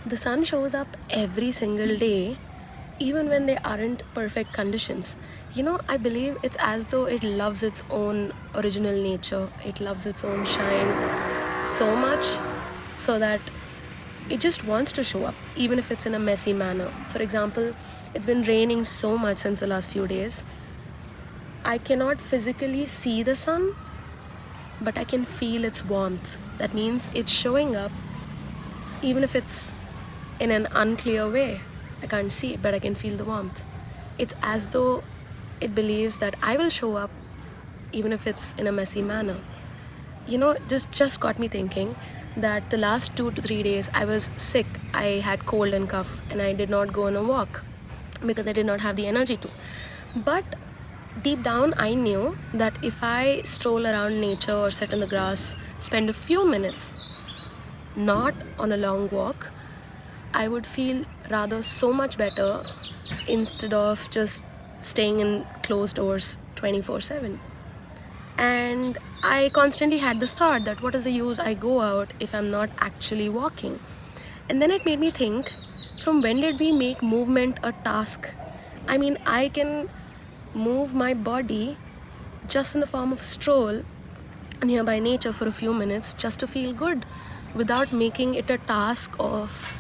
The sun shows up every single day, even when they aren't perfect conditions. I believe it's as though it loves its own original nature, it loves its own shine so much so that it just wants to show up, even if it's in a messy manner. For example, it's been raining so much since the last few days. I cannot physically see the sun, but I can feel its warmth. That means it's showing up, even if it's in an unclear way. I can't see it, but I can feel the warmth. It's as though it believes that I will show up, even if it's in a messy manner. This just got me thinking that the last 2 to 3 days I was sick. I had cold and cough, and I did not go on a walk because I did not have the energy to. But deep down, I knew that if I stroll around nature or sit in the grass, spend a few minutes, not on a long walk, I would feel rather so much better instead of just staying in closed doors 24/7. And I constantly had this thought that what is the use I go out if I'm not actually walking? And then it made me think, from when did we make movement a task? I mean, I can move my body just in the form of a stroll nearby nature for a few minutes just to feel good without making it a task of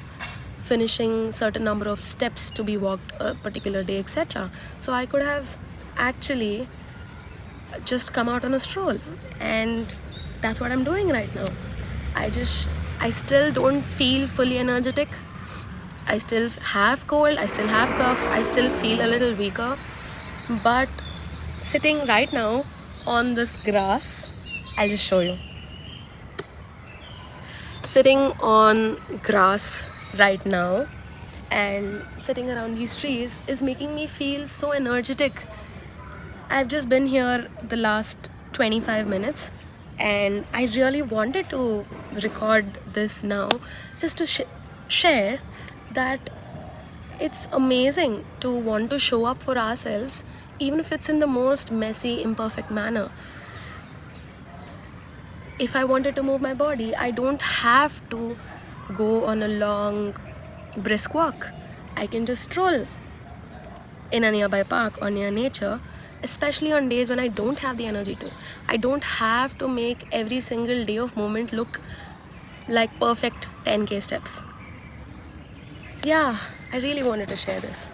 finishing certain number of steps to be walked a particular day, etc. So I could have actually just come out on a stroll, and that's what I'm doing right now. I still don't feel fully energetic. I still have cold, I still have cough, I still feel a little weaker, but sitting right now on this grass, I'll just show you. Sitting on grass right now and sitting around these trees is making me feel so energetic. I've just been here the last 25 minutes, and I really wanted to record this now just to share that it's amazing to want to show up for ourselves, even if it's in the most messy, imperfect manner. If I wanted to move my body, I don't have to go on a long, brisk walk. I can just stroll in a nearby park or near nature, especially on days when I don't have the energy to. I don't have to make every single day of movement look like perfect 10K steps. Yeah, I really wanted to share this.